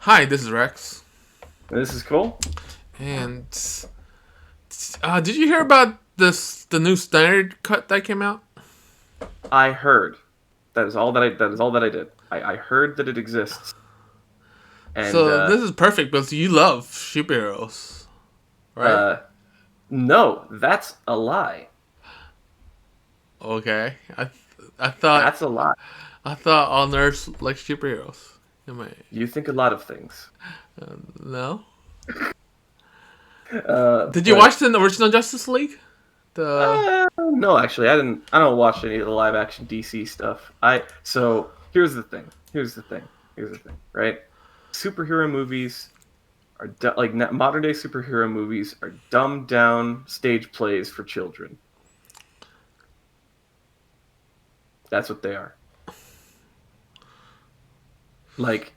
Hi, this is Rex. This is cool. And did you hear about the new Snyder Cut that came out? I heard. That is all that I did. I heard that it exists, and So this is perfect because you love superheroes, right? uh, no, that's a lie. Okay. I thought That's a lie. I thought all nerds like superheroes. Am I You think a lot of things. no? Did you But watch the original Justice League? The no, actually, I didn't. I don't watch any of the live action DC stuff. So here's the thing. Here's the thing. Here's the thing. Right? Superhero movies are modern day superhero movies are dumbed down stage plays for children. That's what they are. Like,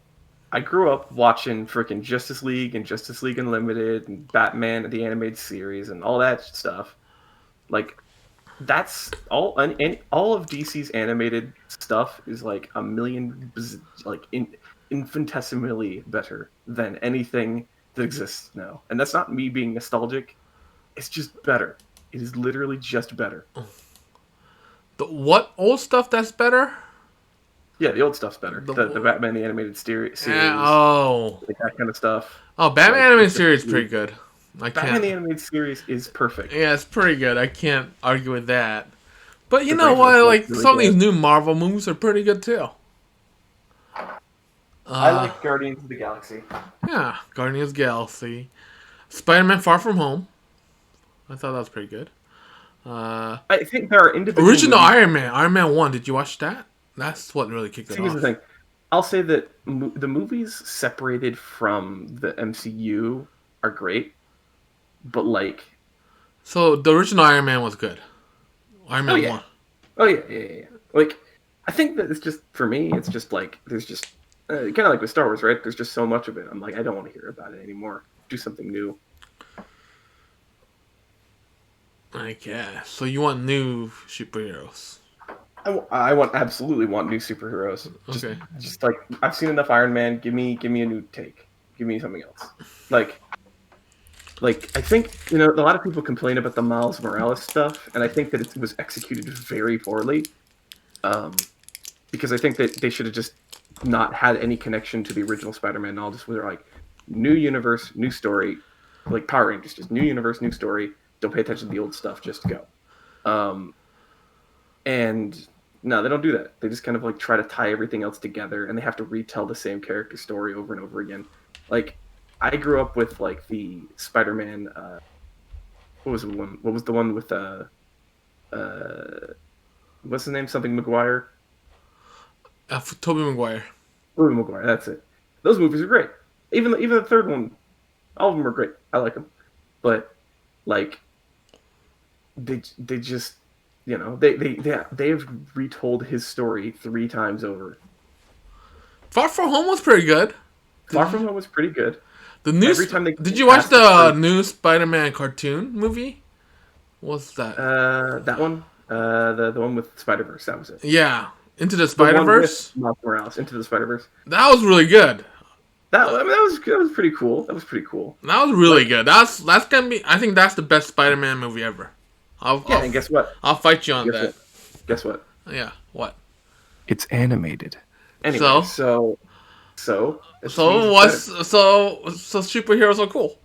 I grew up watching freaking Justice League and Justice League Unlimited and Batman and the animated series and all that stuff. Like, that's and all of DC's animated stuff is like a million, infinitesimally better than anything that exists now. And that's not me being nostalgic. It's just better. It is literally just better. what old stuff that's better? Yeah, the old stuff's better. The The Batman the animated series, oh like that kind of stuff. Batman Like animated series is pretty good. I Batman can't. the animated series is perfect. Yeah, it's pretty good. I can't argue with that. But you The know original what? was Like really some of these good. new Marvel movies are pretty good too. I Uh, like Guardians of the Galaxy. yeah, Guardians of the Galaxy, Spider-Man: Far From Home. I thought that was pretty good. Uh, I think there are individual original movies. Iron Man 1. Did you watch that? That's what really kicked it See, here's the off. thing. I'll say that the movies separated from the MCU are great, but like, So the original Iron Man was good. Iron oh Man yeah, 1. oh yeah, yeah, yeah. Like, I think that it's just for me. It's just like there's just kind of like with Star Wars, right? There's just so much of it. I'm like, I don't want to hear about it anymore. Do something new. I guess. So you want new superheroes? I want absolutely want new superheroes. Okay. Just like I've seen enough Iron Man. Give me a new take. Give me something else. Like I think a lot of people complain about the Miles Morales stuff, and I think that it was executed very poorly. Um, because I think that they should have just not had any connection to the original Spider-Man. And all just were like new universe, new story, like Power Rangers, just new universe, new story. Don't pay attention to the old stuff. Just go. Um, and no, they don't do that. They just kind of like try to tie everything else together, and they have to retell the same character story over and over again. Like I grew up with like the Spider-Man. What was the one? What was the one with uh what's his name? Something McGuire. Tobey Maguire. Tobey Maguire. That's it. Those movies are great. Even the third one, all of them are great. I like them, but like they just they've retold his story three times over. Far From Home was pretty good. Far Did you, From Home was pretty good. the new? Every time they Did you watch cast a the person, new Spider-Man cartoon movie? What's that? that one, the one with Spider Verse, that was it. Yeah, Into the The Spider one with Verse. Miles Morales, Into the Spider Verse. That was really good. That Uh, I mean, that was pretty cool. That was pretty cool. That was really Like, good. That's gonna be. I think that's the best Spider-Man movie ever. I'll yeah, I'll, and guess what? I'll fight you on Guess that. what? Guess what? Yeah. What? It's animated. Anyway, So so it just means so it's better. superheroes are cool.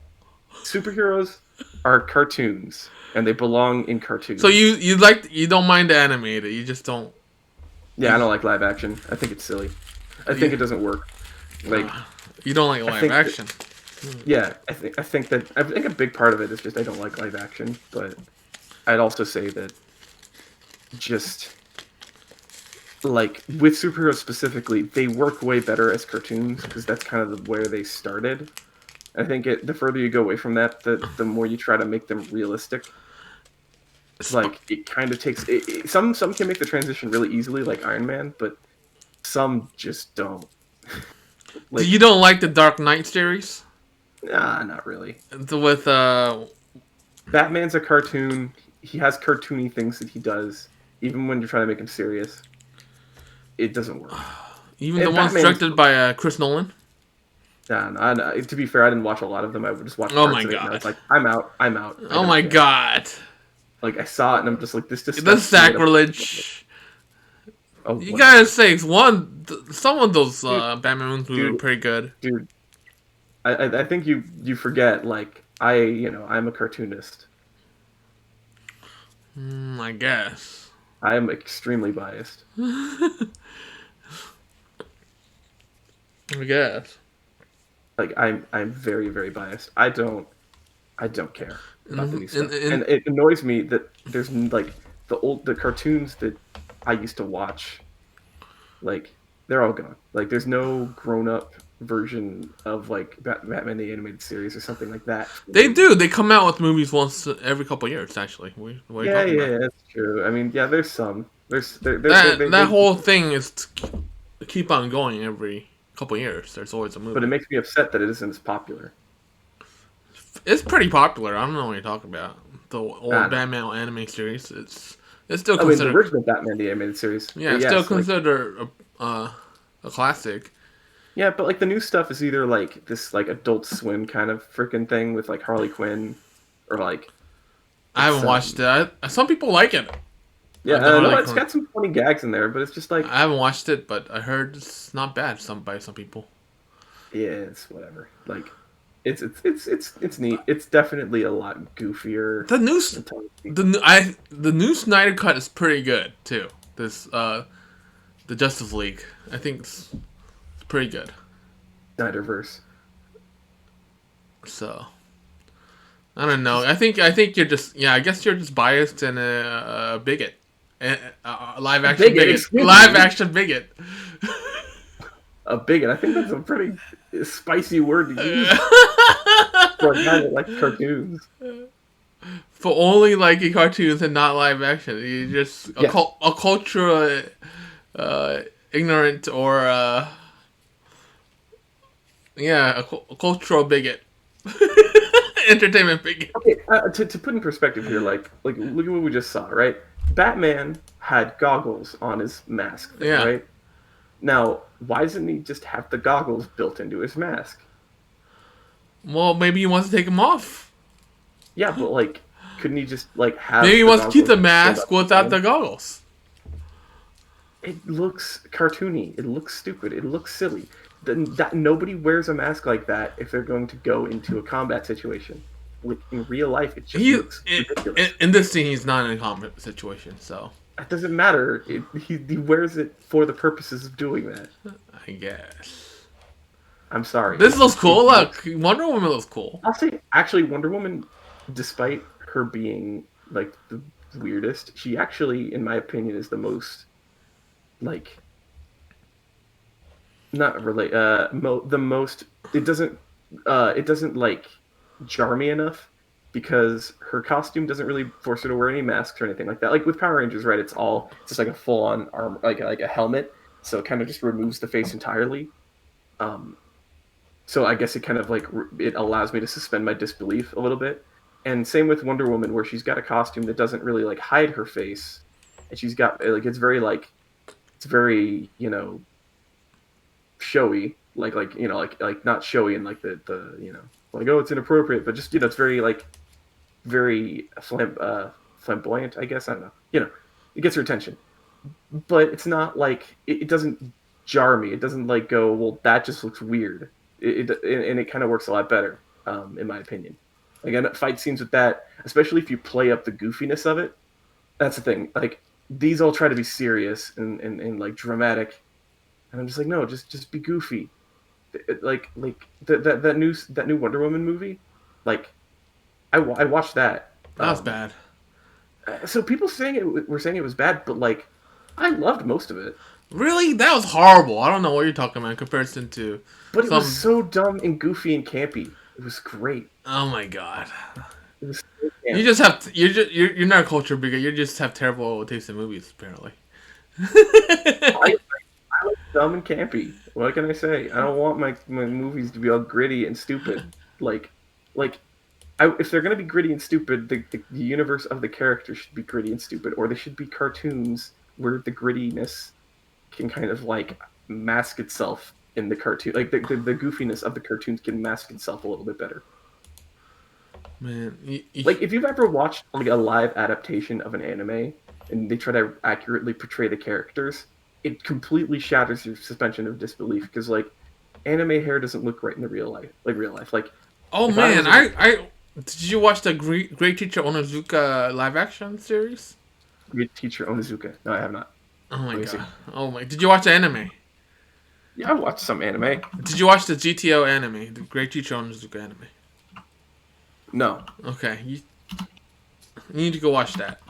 Superheroes are cartoons, and they belong in So cartoons. you don't mind the animated. You just don't. Yeah, You I don't like live action. I think it's silly. I think you, it doesn't work. Like, you don't like I live think that, action. yeah, I think a big part of it is just I don't like live action, but I'd also say that just like with superheroes specifically, they work way better as cartoons because that's kind of where they started. I think the further you go away from that, the more you try to make them realistic. Sp- Like it kind of takes some can make the transition really easily, like Iron Man, but some just don't. you Like, don't like the Dark Knight series nah, not really. with Batman's a cartoon. He has cartoony things that he does, even when you're trying to make him serious. It doesn't work. even the And ones Batman's directed by Chris Nolan. Nah, nah, to be fair, I didn't watch a lot of them. I would just watch Oh parts my of it, and I god. was like, I'm out. I'm out. I Oh don't my care. god. Like I saw it, and I'm just like, this The disgusts me. sacrilege. Oh, You whatever, gotta say, some of those dude, Batman movies were dude, pretty good. dude. I think you forget. Like I'm a cartoonist. I guess. I am extremely biased. I guess. Like I'm very very biased. I don't care about the And, new and, stuff, and and it annoys me that there's like the cartoons that I used to watch. Like they're all gone. Like there's no grown up version of like Batman the animated series or something like that. they do. They come out with movies once every couple of years. Actually, what are you Yeah, talking yeah, about? that's true. I mean, yeah, there's some. There's That whole thing is to keep on going every couple of years. There's always a but it movie. makes me upset that it isn't as popular. It's pretty popular. I don't know what you're talking about. The I old know. Batman anime series. It's still I mean, the considered. original Batman the animated series. Yeah, it's still Yes, like considered a classic. yeah, but like the new stuff is either like this like Adult Swim kind of freaking thing with like Harley Quinn, or like I it's haven't watched it. Some people like it. yeah, The no, Harley it's Quinn. got some funny gags in there, but it's just like I haven't watched it, but I heard it's not bad. By some people. yeah, it's whatever. Like it's neat. It's definitely a lot goofier The new than tongue in cheek. the new Snyder Cut is pretty good too. This the Justice League. I think it's pretty good. Snyderverse. So I don't know. I think you're just I guess you're just biased and a bigot, a live A action bigot, bigot, excuse live me. action bigot. A bigot. I think that's a pretty spicy word to use for a guy that likes cartoons. For only liking cartoons and not live action, you just Yes. a cultural ignorant or a cultural bigot, entertainment bigot. Okay, to put in perspective here, like look at what we just saw, right? Batman had goggles on his mask thing, Yeah. right? Now, why doesn't he just have the goggles built into his mask? Well, maybe he wants to take them off. Yeah, but like, couldn't he just like Maybe have he the wants to keep goggles the stand mask up his without chin? the goggles. It looks cartoony. It looks stupid. It looks silly. That nobody wears a mask like that if they're going to go into a combat situation. Like in real life, it just He looks ridiculous. in this scene he's not in a combat situation, so It doesn't matter. He wears it for the purposes of doing that. I guess I'm sorry. this looks cool. It Look, Wonder Woman looks cool. I'll say, actually, Wonder Woman, despite her being like the weirdest, she actually, in my opinion, is the most like not relate. The most. It doesn't like jar me enough because her costume doesn't really force her to wear any masks or anything like that. Like with Power Rangers, right? It's just like a full on arm, like a helmet, so it kind of just removes the face entirely. Um, so I guess it kind of like it allows me to suspend my disbelief a little bit. And same with Wonder Woman, where she's got a costume that doesn't really like hide her face, and she's got like it's very showy, like not showy and like the like oh it's inappropriate, but just it's very like very flamboyant, I guess. I don't know. It gets her attention, but it's not like it doesn't jar me. It doesn't like go, well, that just looks weird. And it kind of works a lot better, in my opinion. Again, fight scenes with that, especially if you play up the goofiness of it. That's the thing. Like these all try to be serious and like dramatic, and I'm just like, no, just be goofy. Like that new Wonder Woman movie, like I watched that. That was bad. So people were saying it was bad, but like I loved most of it. Really, that was horrible. I don't know what you're talking about in comparison to But it was some. so dumb and goofy and campy. It was great. Oh my god. It was so You camp. just have you're not a culture bigot. You just have terrible taste in movies, apparently. I like dumb and campy. What can I say? I don't want my movies to be all gritty and stupid. Like if they're gonna be gritty and stupid, the universe of the character should be gritty and stupid, or they should be cartoons where the grittiness can kind of like mask itself in the cartoon. Like the goofiness of the cartoons can mask itself a little bit better. Man, Like if you've ever watched like a live adaptation of an anime and they try to accurately portray the characters, it completely shatters your suspension of disbelief because like anime hair doesn't look right in the real life. Like oh if I man, was I did you watch the Great Teacher Onizuka live action series? Great Teacher Onizuka. No, I have not. Oh my Let me see. god. Oh my. Did you watch the anime? Yeah, I watched some anime. Did you watch the GTO anime, the Great Teacher Onizuka anime? No. Okay, you need to go watch that.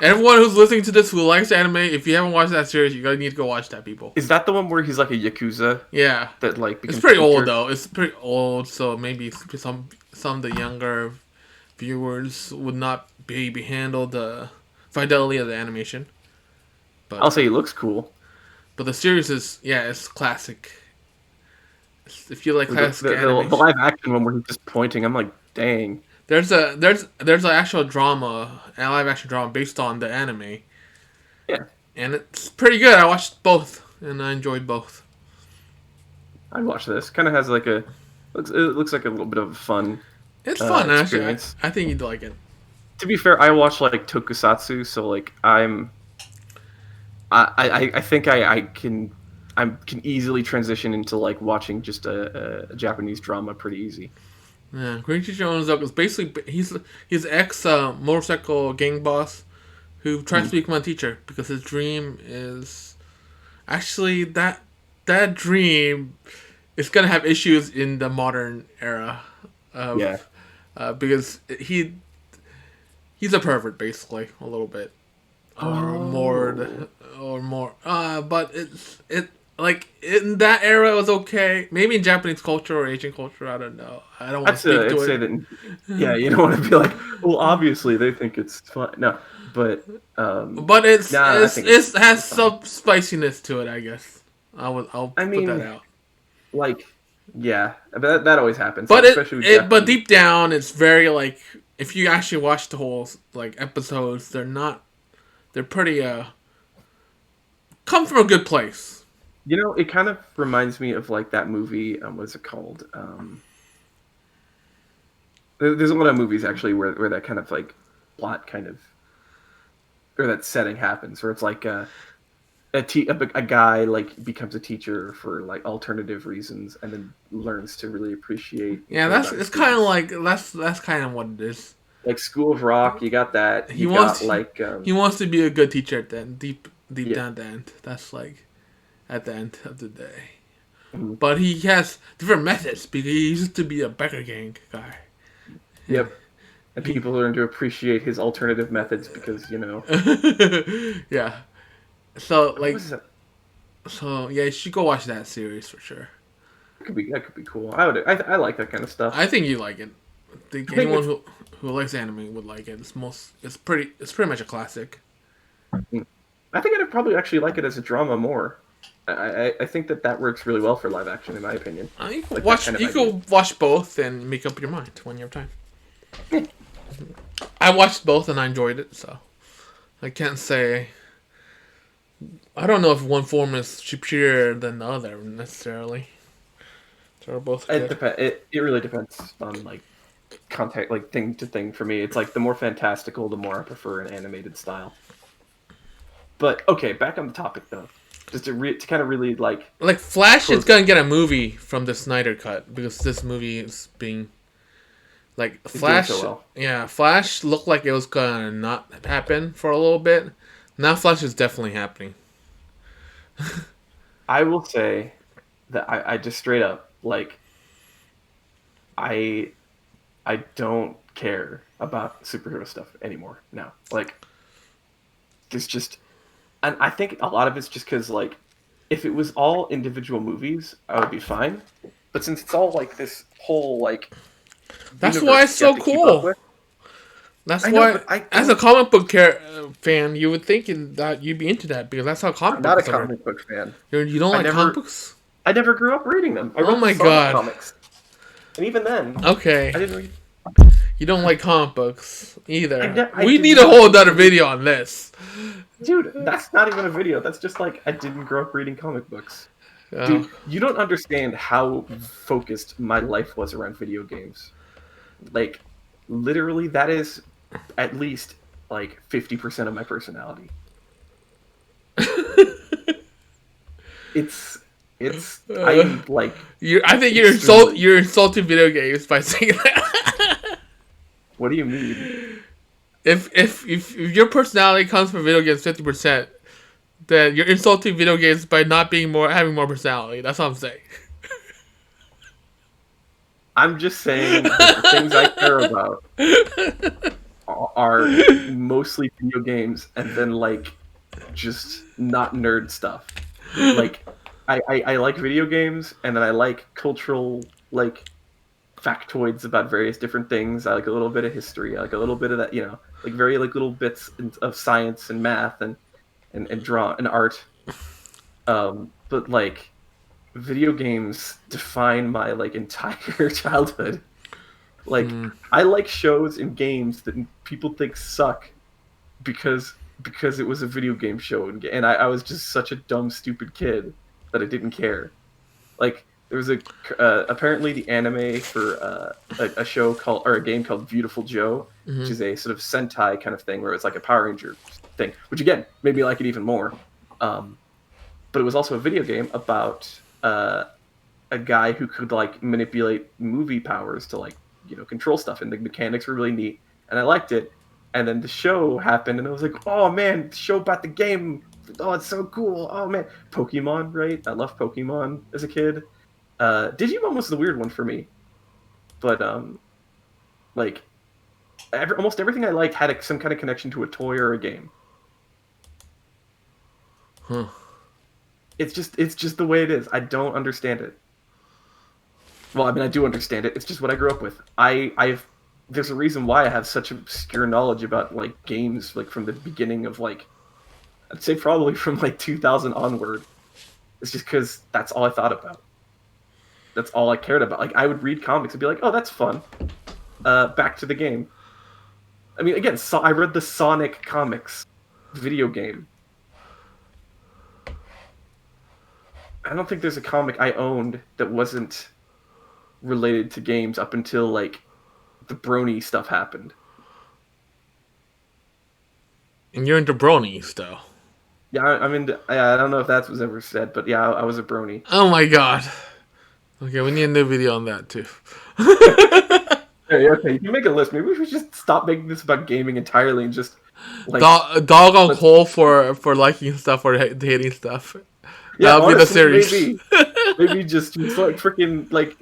Everyone who's listening to this who likes anime, if you haven't watched that series, you gotta need to go watch that, people. Is that the one where he's like a yakuza? Yeah, That like it's becomes pretty teacher? old though. It's pretty old, so maybe some of the younger viewers would not be handle the fidelity of the animation. But I'll say he looks cool. but the series is it's classic. If you like The, classic the, the, animation, the live action one where he's just pointing, I'm like, dang. there's an actual drama, a live action drama based on the anime. Yeah. And it's pretty good. I watched both, and I enjoyed both. I'd watch this. Kind of has like it looks like a little bit of a fun. It's fun, actually. experience. I think you'd like it. To be fair, I watch like tokusatsu, so like I think I can easily transition into like watching just a Japanese drama pretty easy. Yeah, Great Teacher Onizuka is basically he's ex motorcycle gang boss who tries to become a teacher because his dream is actually that dream is gonna have issues in the modern era. Because he's a pervert basically a little bit, or more. But it like in that era it was okay. Maybe in Japanese culture or Asian culture, I don't know. I don't want to speak to it. Say that. Yeah, you don't want to be like, well, obviously they think it's fun. No, but it has fun. some spiciness to it, I guess. I'll put that out. Like, yeah, but that always happens. But especially but deep down, it's very like if you actually watch the whole like episodes, they're pretty come from a good place. You know, it kind of reminds me of like that movie. What's it called? There's a lot of movies actually where that kind of like plot kind of or that setting happens, where it's like a guy like becomes a teacher for like alternative reasons, and then learns to really appreciate. Yeah, it's kind of like that's kind of what it is. Like School of Rock, you got that. He wants to be a good teacher at the end, deep down at the end. That's like at the end of the day. Mm-hmm. But he has different methods because he used to be a biker gang guy. Yep. And people learn to appreciate his alternative methods because, you know. Yeah. So yeah, you should go watch that series for sure. That could be cool. I like that kind of stuff. I think you like it. I think anyone who likes anime would like it. It's pretty much a classic. I think I'd probably actually like it as a drama more. I think that works really well for live action, in my opinion. You can watch both and make up your mind when you have time. I watched both and I enjoyed it, so I can't say. I don't know if one form is superior than the other necessarily. They're both good. It really depends on like context, like thing to thing. For me, it's like the more fantastical, the more I prefer an animated style. But okay, back on the topic though. Just to kind of really like Flash is gonna get a movie from the Snyder Cut because this movie is being like Flash. So well. Yeah, Flash looked like it was gonna not happen for a little bit. Now Flash is definitely happening. I will say that I just straight up like I don't care about superhero stuff anymore now. Like there's just. And I think a lot of it's just because, like, if it was all individual movies, I would be fine. But since it's all, like, this whole, like... That's why it's so cool. That's why, as a comic book fan, you would think that you'd be into that, because that's how comic books are. I'm not a comic book fan. You don't like comic books? I never grew up reading them. I oh my god. Comics. And even then... Okay. I didn't read... You don't like comic books either. I we need a whole other video on this. Dude, that's not even a video. That's just like I didn't grow up reading comic books. Dude, you don't understand how focused my life was around video games. Like, literally, that is at least like 50% of my personality. I'm like. I think you're insulting video games by saying that. What do you mean? If your personality comes from video games 50%, then you're insulting video games by not having more personality. That's what I'm saying. I'm just saying that the things I care about are mostly video games, and then like just not nerd stuff. Like I like video games, and then I like cultural like factoids about various different things. I like a little bit of history. I like a little bit of that, like very like little bits of science and math and draw and art. But like video games define my like entire childhood. Like I like shows and games that people think suck because it was a video game show, and I was just such a dumb stupid kid that I didn't care. Like there was apparently the anime for a show called, or a game called Beautiful Joe, which is a sort of Sentai kind of thing where it's like a Power Ranger thing, which again made me like it even more. But it was also a video game about a guy who could like manipulate movie powers to like control stuff, and the mechanics were really neat, and I liked it. And then the show happened, and I was like, oh man, the show about the game, oh it's so cool, oh man. Pokemon, right? I loved Pokemon as a kid. Digimon was the weird one for me, but like almost everything I liked had some kind of connection to a toy or a game. Huh. It's just the way it is. I don't understand it. Well, I mean, I do understand it. It's just what I grew up with. There's a reason why I have such obscure knowledge about like games, like from the beginning of like, I'd say probably from like 2000 onward. It's just because that's all I thought about. That's all I cared about. Like I would read comics and be like, oh, that's fun. Back to the game. I mean, again, I read the Sonic comics video game. I don't think there's a comic I owned that wasn't related to games up until like the Brony stuff happened. And you're into bronies, though. Yeah, I'm into. I don't know if that was ever said, but yeah, I was a brony. Oh my god. Okay, we need a new video on that too. Hey, okay, you can make a list. Maybe we should just stop making this about gaming entirely and just like dog on Cole for liking stuff or hating stuff. Yeah, that'll be the series. Maybe just like freaking like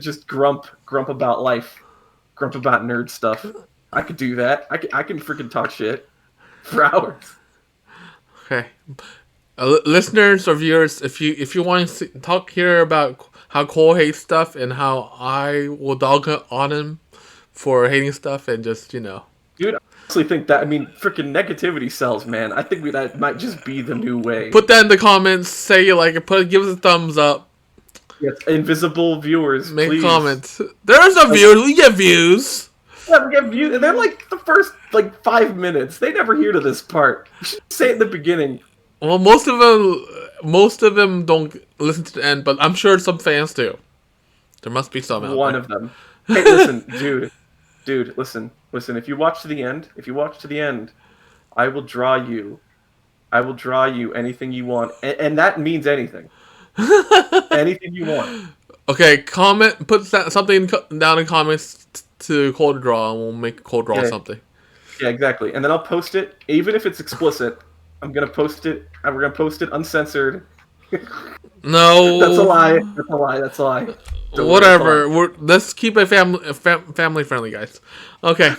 just grump about life, grump about nerd stuff. I could do that. I can freaking talk shit for hours. Okay, listeners or viewers, if you want to talk here about how Cole hates stuff and how I will dog on him for hating stuff and just Dude, I honestly think that, I mean, freaking negativity sells, man. I think that might just be the new way. Put that in the comments. Say you like it. Give us a thumbs up. Yes, invisible viewers, make please. Comments. There's no viewers. We get views. Yeah, we get views. And they're like the first 5 minutes. They never hear to this part. You should say it in the beginning. Well, most of them don't listen to the end, but I'm sure some fans do. There must be some out One there. of them. Hey, listen, dude, listen. If you watch to the end, I will draw you anything you want, and that means anything. Anything you want. Okay, put something down in comments to Cole to draw, and we'll make Cole draw something. Yeah, exactly. And then I'll post it, even if it's explicit. I'm gonna post it. We're gonna post it uncensored. No, that's a lie. That's a lie. Whatever. Let's keep it family friendly, guys. Okay.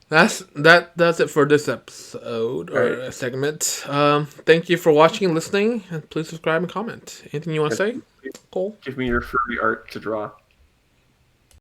That's it for this episode or segment. Thank you for watching and listening, and please subscribe and comment. Anything you want to say, Cole? Give me your furry art to draw.